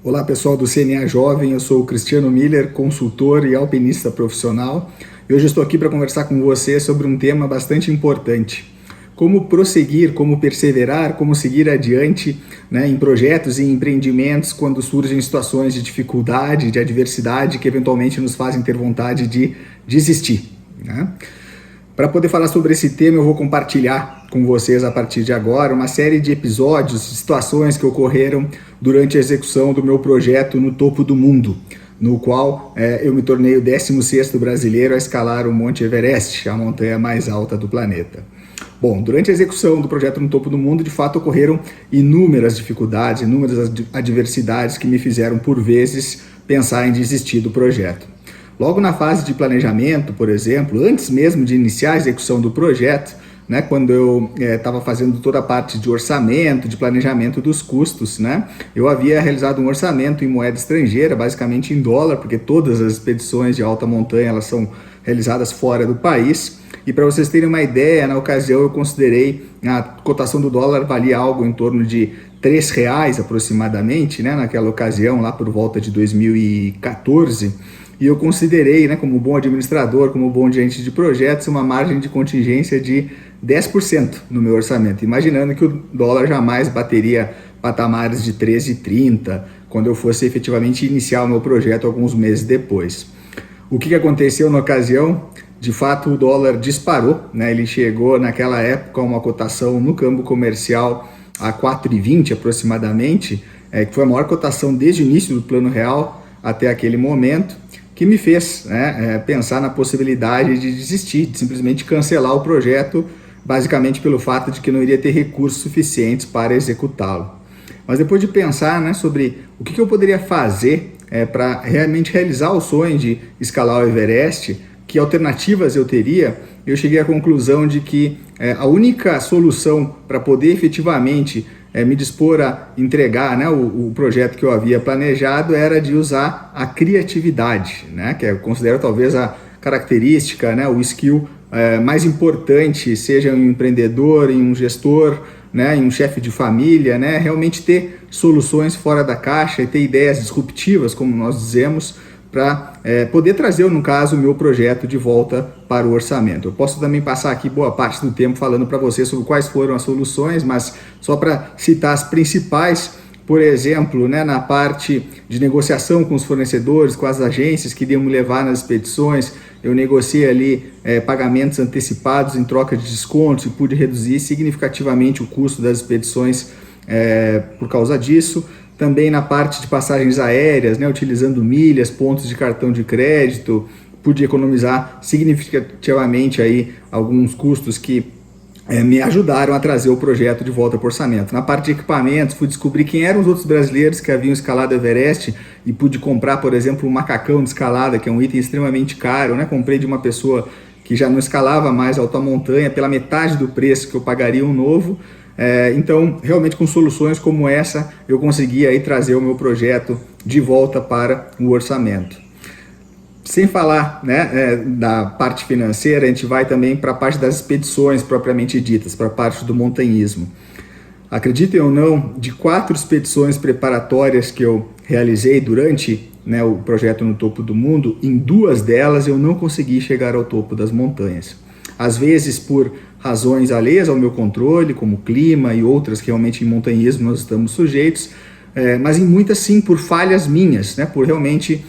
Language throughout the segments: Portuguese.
Olá pessoal do CNA Jovem, eu sou o Cristiano Miller, consultor e alpinista profissional, e hoje estou aqui para conversar com você sobre um tema bastante importante. Como prosseguir, como perseverar, como seguir adiante, em projetos e empreendimentos quando surgem situações de dificuldade, de adversidade que eventualmente nos fazem ter vontade de desistir. Para poder falar sobre esse tema, eu vou compartilhar com vocês a partir de agora uma série de episódios, situações que ocorreram durante a execução do meu projeto no topo do mundo, no qual eu me tornei o 16º brasileiro a escalar o Monte Everest, a montanha mais alta do planeta. Bom, durante a execução do projeto no topo do mundo, de fato ocorreram inúmeras dificuldades, inúmeras adversidades que me fizeram, por vezes, pensar em desistir do projeto. Logo na fase de planejamento, por exemplo, antes mesmo de iniciar a execução do projeto, quando eu estava fazendo toda a parte de orçamento, de planejamento dos custos, eu havia realizado um orçamento em moeda estrangeira, basicamente em dólar, porque todas as expedições de alta montanha elas são realizadas fora do país. E para vocês terem uma ideia, na ocasião eu considerei a cotação do dólar valia algo em torno de R$3 aproximadamente, naquela ocasião, lá por volta de 2014. E eu considerei, como bom administrador, como bom gerente de projetos, uma margem de contingência de 10% no meu orçamento, imaginando que o dólar jamais bateria patamares de 13,30 quando eu fosse efetivamente iniciar o meu projeto alguns meses depois. O que aconteceu na ocasião? De fato, o dólar disparou, ele chegou naquela época a uma cotação no câmbio comercial a 4,20 aproximadamente, que foi a maior cotação desde o início do Plano Real até aquele momento, que me fez pensar na possibilidade de desistir, de simplesmente cancelar o projeto, basicamente pelo fato de que não iria ter recursos suficientes para executá-lo. Mas depois de pensar sobre o que eu poderia fazer para realmente realizar o sonho de escalar o Everest, que alternativas eu teria, eu cheguei à conclusão de que a única solução para poder efetivamente me dispor a entregar o projeto que eu havia planejado era de usar a criatividade, que eu considero talvez a característica, o skill mais importante, seja em um empreendedor, em um gestor, em um chefe de família, realmente ter soluções fora da caixa e ter ideias disruptivas, como nós dizemos, para poder trazer, no caso, o meu projeto de volta para o orçamento. Eu posso também passar aqui boa parte do tempo falando para vocês sobre quais foram as soluções, mas só para citar as principais, por exemplo, na parte de negociação com os fornecedores, com as agências que iriam me levar nas expedições, eu negociei ali pagamentos antecipados em troca de descontos e pude reduzir significativamente o custo das expedições por causa disso. Também na parte de passagens aéreas, utilizando milhas, pontos de cartão de crédito, pude economizar significativamente aí alguns custos que me ajudaram a trazer o projeto de volta para o orçamento. Na parte de equipamentos, fui descobrir quem eram os outros brasileiros que haviam escalado o Everest e pude comprar, por exemplo, um macacão de escalada, que é um item extremamente caro, Comprei de uma pessoa que já não escalava mais alta montanha pela metade do preço que eu pagaria um novo. Então, realmente com soluções como essa, eu consegui aí trazer o meu projeto de volta para o orçamento. Sem falar da parte financeira, a gente vai também para a parte das expedições propriamente ditas, para a parte do montanhismo. Acreditem ou não, de 4 expedições preparatórias que eu realizei durante o projeto no topo do mundo, em 2 delas eu não consegui chegar ao topo das montanhas. Às vezes por razões alheias ao meu controle, como clima e outras que realmente em montanhismo nós estamos sujeitos, mas em muitas sim por falhas minhas, por realmente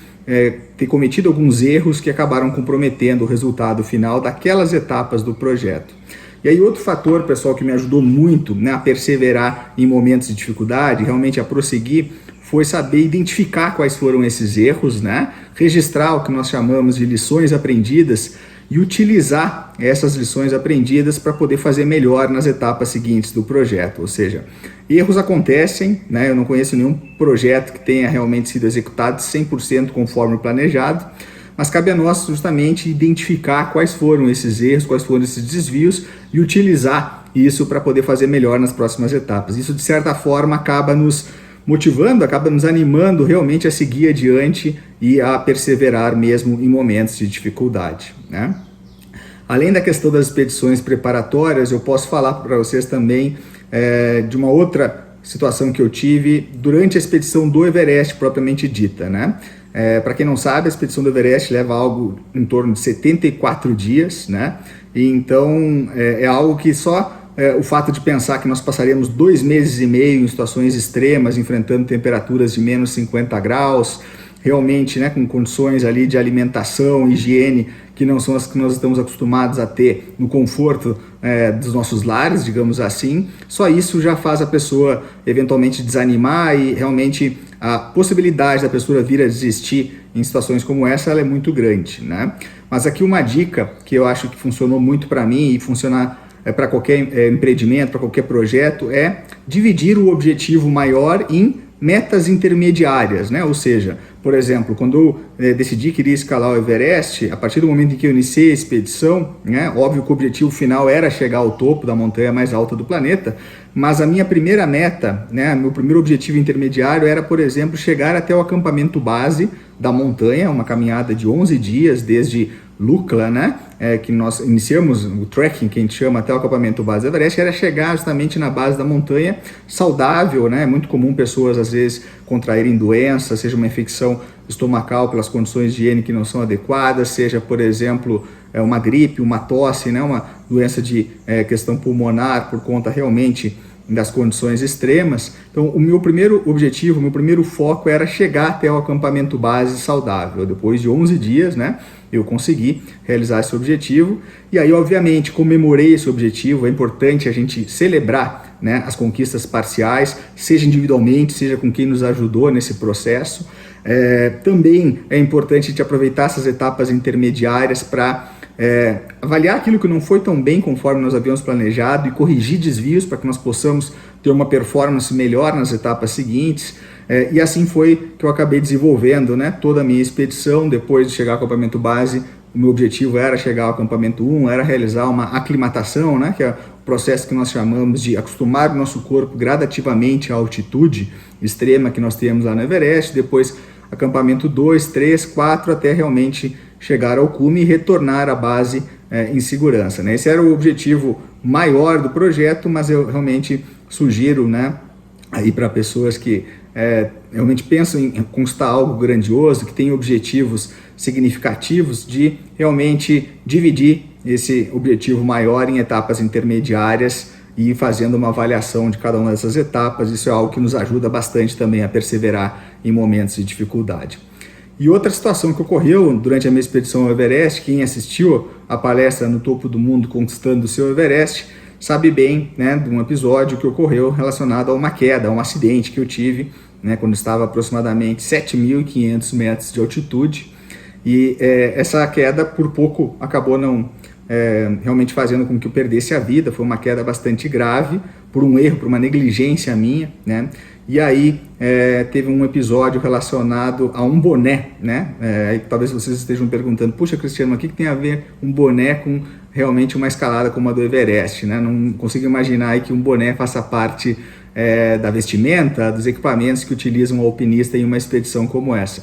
ter cometido alguns erros que acabaram comprometendo o resultado final daquelas etapas do projeto. E aí outro fator, pessoal, que me ajudou muito a perseverar em momentos de dificuldade, realmente a prosseguir, foi saber identificar quais foram esses erros, registrar o que nós chamamos de lições aprendidas e utilizar essas lições aprendidas para poder fazer melhor nas etapas seguintes do projeto. Ou seja, erros acontecem, eu não conheço nenhum projeto que tenha realmente sido executado 100% conforme o planejado, mas cabe a nós justamente identificar quais foram esses erros, quais foram esses desvios e utilizar isso para poder fazer melhor nas próximas etapas. Isso, de certa forma, acaba nos motivando, acaba nos animando realmente a seguir adiante e a perseverar mesmo em momentos de dificuldade. Além da questão das expedições preparatórias, eu posso falar para vocês também de uma outra situação que eu tive durante a expedição do Everest propriamente dita, né? Para quem não sabe, a expedição do Everest leva algo em torno de 74 dias, né? E então é algo que só o fato de pensar que nós passaríamos 2 meses e meio em situações extremas, enfrentando temperaturas de menos 50 graus, realmente, né, com condições ali de alimentação, higiene, que não são as que nós estamos acostumados a ter no conforto dos nossos lares, digamos assim, só isso já faz a pessoa eventualmente desanimar, e realmente a possibilidade da pessoa vir a desistir em situações como essa, ela é muito grande, né? Mas aqui uma dica que eu acho que funcionou muito para mim e funcionar para qualquer empreendimento, para qualquer projeto, é dividir o objetivo maior em metas intermediárias, né? Ou seja, por exemplo, quando eu decidi que iria escalar o Everest, a partir do momento em que eu iniciei a expedição, né, óbvio que o objetivo final era chegar ao topo da montanha mais alta do planeta, mas a minha primeira meta, né, meu primeiro objetivo intermediário era, por exemplo, chegar até o acampamento base da montanha, uma caminhada de 11 dias desde Lukla, né, que nós iniciamos o trekking, que a gente chama, até o acampamento base do Everest, era chegar justamente na base da montanha saudável, né? É muito comum pessoas às vezes contraírem doenças, seja uma infecção estomacal pelas condições de higiene que não são adequadas, seja, por exemplo, uma gripe, uma tosse, né? Uma doença de questão pulmonar por conta realmente das condições extremas. Então, o meu primeiro objetivo, o meu primeiro foco era chegar até o acampamento base saudável. Depois de 11 dias, né, eu consegui realizar esse objetivo. E aí, obviamente, comemorei esse objetivo. É importante a gente celebrar, né, as conquistas parciais, seja individualmente, seja com quem nos ajudou nesse processo. Também é importante a gente aproveitar essas etapas intermediárias para avaliar aquilo que não foi tão bem conforme nós havíamos planejado e corrigir desvios para que nós possamos ter uma performance melhor nas etapas seguintes. E assim foi que eu acabei desenvolvendo, né, toda a minha expedição. Depois de chegar ao acampamento base, o meu objetivo era chegar ao acampamento 1, era realizar uma aclimatação, né, que é o processo que nós chamamos de acostumar o nosso corpo gradativamente à altitude extrema que nós temos lá no Everest. Depois acampamento 2, 3, 4, até realmente chegar ao cume e retornar à base em segurança, né? Esse era o objetivo maior do projeto, mas eu realmente sugiro, né, aí para pessoas que realmente pensam em conquistar algo grandioso, que tem objetivos significativos, de realmente dividir esse objetivo maior em etapas intermediárias e ir fazendo uma avaliação de cada uma dessas etapas. Isso é algo que nos ajuda bastante também a perseverar em momentos de dificuldade. E outra situação que ocorreu durante a minha expedição ao Everest, quem assistiu a palestra No Topo do Mundo Conquistando o Seu Everest, sabe bem, né, de um episódio que ocorreu relacionado a uma queda, a um acidente que eu tive, né, quando estava aproximadamente 7.500 metros de altitude. E essa queda por pouco acabou não realmente fazendo com que eu perdesse a vida. Foi uma queda bastante grave, por um erro, por uma negligência minha, né? E aí teve um episódio relacionado a um boné, né? Talvez vocês estejam perguntando, puxa, Cristiano, o que tem a ver um boné com realmente uma escalada como a do Everest, né? Não consigo imaginar aí que um boné faça parte da vestimenta, dos equipamentos que utilizam um alpinista em uma expedição como essa.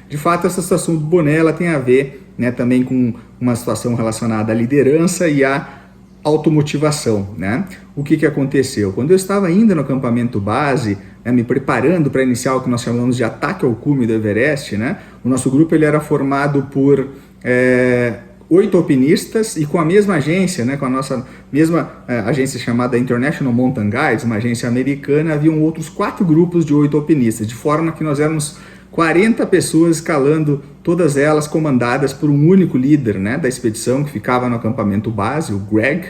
De fato, essa situação do boné, ela tem a ver, né, também com uma situação relacionada à liderança e à automotivação, né? O que aconteceu? Quando eu estava ainda no acampamento base, né, me preparando para iniciar o que nós chamamos de ataque ao cume do Everest, né? O nosso grupo ele era formado por 8 alpinistas, e com a mesma agência, né, com a nossa mesma agência chamada International Mountain Guides, uma agência americana, haviam outros 4 grupos de 8 alpinistas, de forma que nós éramos 40 pessoas escalando, todas elas comandadas por um único líder, né, da expedição, que ficava no acampamento base, o Greg.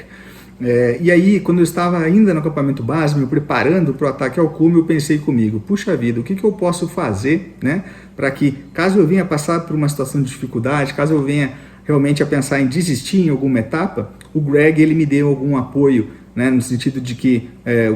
E aí, quando eu estava ainda no acampamento base, me preparando para o ataque ao cume, eu pensei comigo, puxa vida, o que eu posso fazer, né, para que, caso eu venha passar por uma situação de dificuldade, caso eu venha realmente a pensar em desistir em alguma etapa, o Greg ele me deu algum apoio, né, no sentido de que,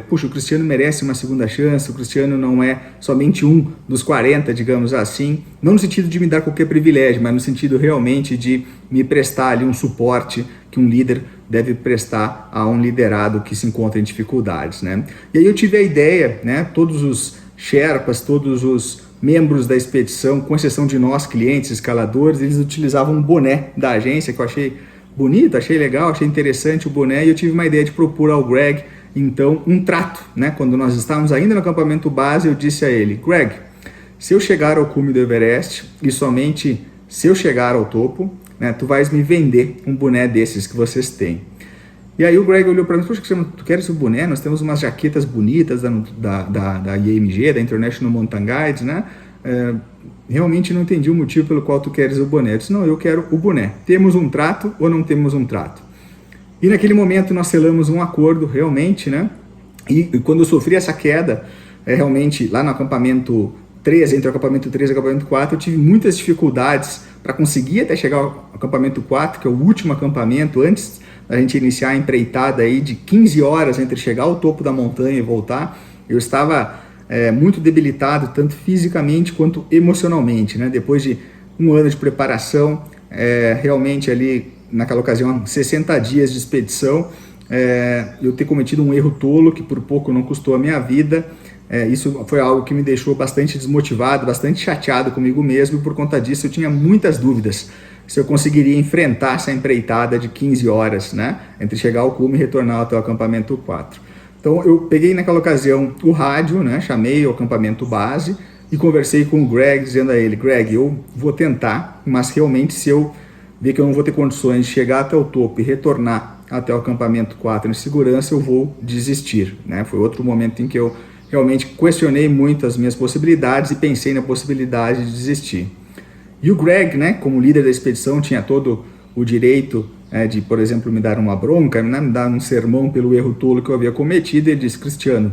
puxa, o Cristiano merece uma segunda chance, o Cristiano não é somente um dos 40, digamos assim, não no sentido de me dar qualquer privilégio, mas no sentido realmente de me prestar ali um suporte que um líder deve prestar a um liderado que se encontra em dificuldades, né? E aí eu tive a ideia, né, todos os Sherpas, todos os membros da expedição, com exceção de nós, clientes, escaladores, eles utilizavam um boné da agência, que eu achei bonito, achei legal, achei interessante o boné, e eu tive uma ideia de propor ao Greg então um trato, né? Quando nós estávamos ainda no acampamento base, eu disse a ele: Greg, se eu chegar ao cume do Everest e somente se eu chegar ao topo, né, tu vais me vender um boné desses que vocês têm. E aí o Greg olhou para mim: poxa, tu queres o boné? Nós temos umas jaquetas bonitas da IMG, da International Mountain Guides, né? Realmente não entendi o motivo pelo qual tu queres o boné. Eu disse: não, eu quero o boné. Temos um trato ou não temos um trato? E naquele momento nós selamos um acordo realmente, né? E quando eu sofri essa queda, realmente lá no acampamento 3, entre o acampamento 3 e o acampamento 4, eu tive muitas dificuldades para conseguir até chegar ao acampamento 4, que é o último acampamento, antes da gente iniciar a empreitada aí de 15 horas entre chegar ao topo da montanha e voltar. Eu estava muito debilitado, tanto fisicamente quanto emocionalmente, né? Depois de um ano de preparação, realmente ali naquela ocasião, 60 dias de expedição, eu ter cometido um erro tolo que por pouco não custou a minha vida. Isso foi algo que me deixou bastante desmotivado, bastante chateado comigo mesmo, e por conta disso eu tinha muitas dúvidas se eu conseguiria enfrentar essa empreitada de 15 horas, né, entre chegar ao cume e retornar até o acampamento 4. Então eu peguei naquela ocasião o rádio, né, chamei o acampamento base e conversei com o Greg, dizendo a ele: Greg, eu vou tentar, mas realmente se eu ver que eu não vou ter condições de chegar até o topo e retornar até o acampamento 4 em segurança, eu vou desistir, né? Foi outro momento em que eu realmente questionei muito as minhas possibilidades e pensei na possibilidade de desistir. E o Greg, né, como líder da expedição, tinha todo o direito de, por exemplo, me dar uma bronca, né, me dar um sermão pelo erro tolo que eu havia cometido. Ele disse: Cristiano,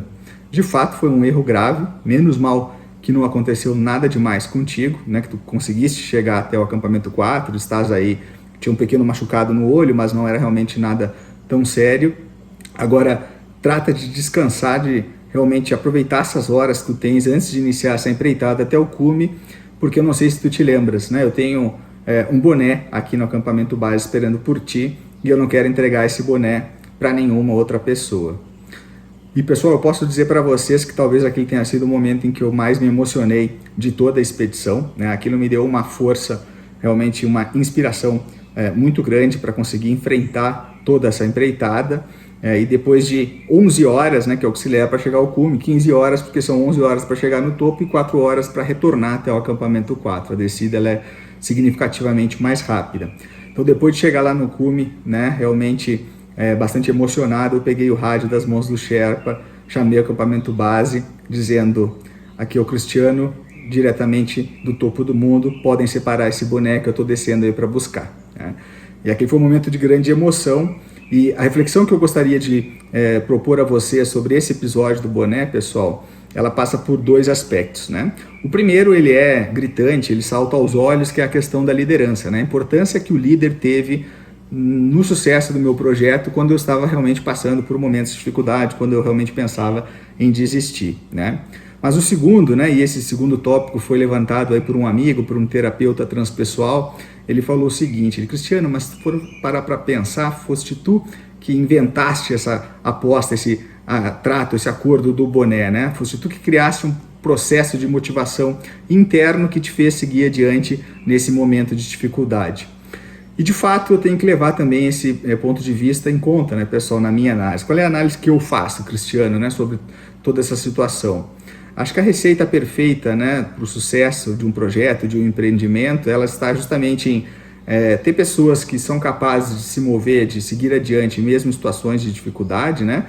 de fato foi um erro grave, menos mal que não aconteceu nada demais contigo, né, que tu conseguiste chegar até o acampamento 4, estás aí, tinha um pequeno machucado no olho, mas não era realmente nada tão sério. Agora, trata de descansar, de realmente aproveitar essas horas que tu tens antes de iniciar essa empreitada até o cume, porque eu não sei se tu te lembras, né, eu tenho um boné aqui no acampamento base esperando por ti, e eu não quero entregar esse boné para nenhuma outra pessoa. E pessoal, eu posso dizer para vocês que talvez aquele tenha sido o momento em que eu mais me emocionei de toda a expedição, né? Aquilo me deu uma força, realmente uma inspiração muito grande para conseguir enfrentar toda essa empreitada. E depois de 11 horas, né, que é o que se leva para chegar ao cume, 15 horas, porque são 11 horas para chegar no topo e 4 horas para retornar até o acampamento 4. A descida ela é significativamente mais rápida. Então, depois de chegar lá no cume, né, realmente bastante emocionado, eu peguei o rádio das mãos do Sherpa, chamei o acampamento base, dizendo: aqui é o Cristiano, diretamente do topo do mundo, podem separar esse boné que eu estou descendo aí para buscar. Né? E aqui foi um momento de grande emoção, e a reflexão que eu gostaria de propor a você sobre esse episódio do boné, pessoal, ela passa por dois aspectos, né? O primeiro, ele é gritante, ele salta aos olhos, que é a questão da liderança, né? A importância que o líder teve no sucesso do meu projeto, quando eu estava realmente passando por momentos de dificuldade, quando eu realmente pensava em desistir, né? Mas o segundo, né, e esse segundo tópico foi levantado aí por um amigo, por um terapeuta transpessoal, ele falou o seguinte: Cristiano, mas se for parar para pensar, foste tu que inventaste essa aposta, esse trato, esse acordo do boné, né? Foste tu que criaste um processo de motivação interno que te fez seguir adiante nesse momento de dificuldade. E de fato eu tenho que levar também esse ponto de vista em conta, né, pessoal, na minha análise. Qual é a análise que eu faço, Cristiano, né, sobre toda essa situação? Acho que a receita perfeita, né, para o sucesso de um projeto, de um empreendimento, ela está justamente em ter pessoas que são capazes de se mover, de seguir adiante, mesmo em situações de dificuldade, né?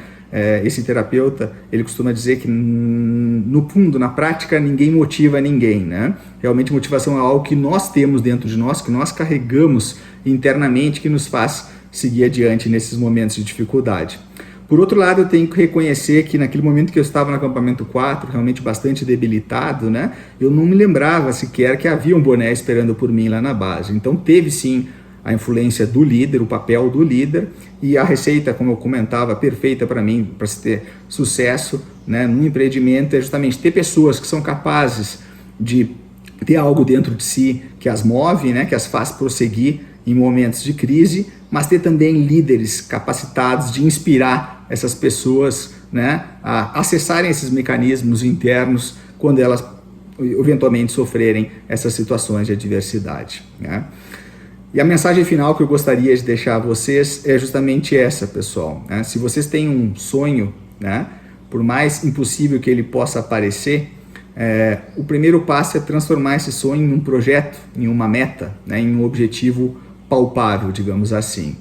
Esse terapeuta, ele costuma dizer que no fundo, na prática, ninguém motiva ninguém, né? Realmente motivação é algo que nós temos dentro de nós, que nós carregamos internamente, que nos faz seguir adiante nesses momentos de dificuldade. Por outro lado, eu tenho que reconhecer que naquele momento que eu estava no acampamento 4, realmente bastante debilitado, né? Eu não me lembrava sequer que havia um boné esperando por mim lá na base. Então teve sim a influência do líder, o papel do líder, e a receita, como eu comentava, perfeita para mim, para se ter sucesso, né, no empreendimento, é justamente ter pessoas que são capazes de ter algo dentro de si que as move, né, que as faz prosseguir em momentos de crise, mas ter também líderes capacitados de inspirar essas pessoas, né, a acessarem esses mecanismos internos quando elas eventualmente sofrerem essas situações de adversidade, né? E a mensagem final que eu gostaria de deixar a vocês é justamente essa, pessoal, né? Se vocês têm um sonho, né, por mais impossível que ele possa parecer, o primeiro passo é transformar esse sonho em um projeto, em uma meta, né, em um objetivo palpável, digamos assim.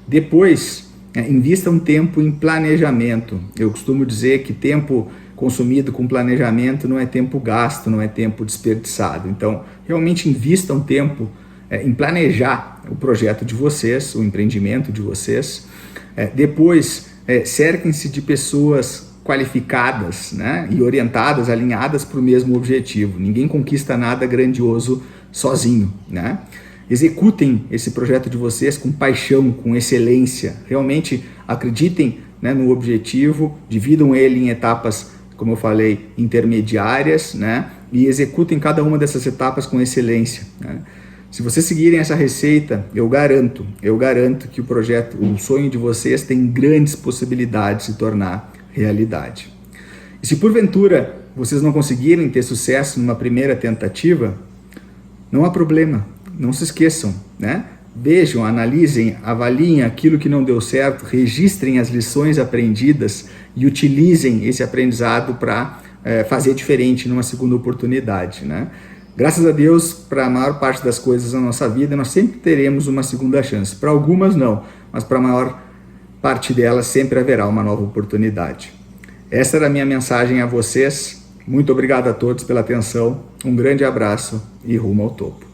Depois, invista um tempo em planejamento. Eu costumo dizer que tempo consumido com planejamento não é tempo gasto, não é tempo desperdiçado. Então, realmente invista um tempo em planejar o projeto de vocês, o empreendimento de vocês. Depois, cerquem-se de pessoas qualificadas, né, e orientadas, alinhadas para o mesmo objetivo. Ninguém conquista nada grandioso sozinho, né? Executem esse projeto de vocês com paixão, com excelência. Realmente acreditem, né, no objetivo, dividam ele em etapas, como eu falei, intermediárias, né, e executem cada uma dessas etapas com excelência, né? Se vocês seguirem essa receita, eu garanto que o sonho de vocês tem grandes possibilidades de se tornar realidade. E se porventura vocês não conseguirem ter sucesso numa primeira tentativa, não há problema, não se esqueçam, né? Vejam, analisem, avaliem aquilo que não deu certo, registrem as lições aprendidas e utilizem esse aprendizado para fazer diferente numa segunda oportunidade, né? Graças a Deus, para a maior parte das coisas na nossa vida, nós sempre teremos uma segunda chance. Para algumas não, mas para a maior parte delas sempre haverá uma nova oportunidade. Essa era a minha mensagem a vocês. Muito obrigado a todos pela atenção. Um grande abraço e rumo ao topo.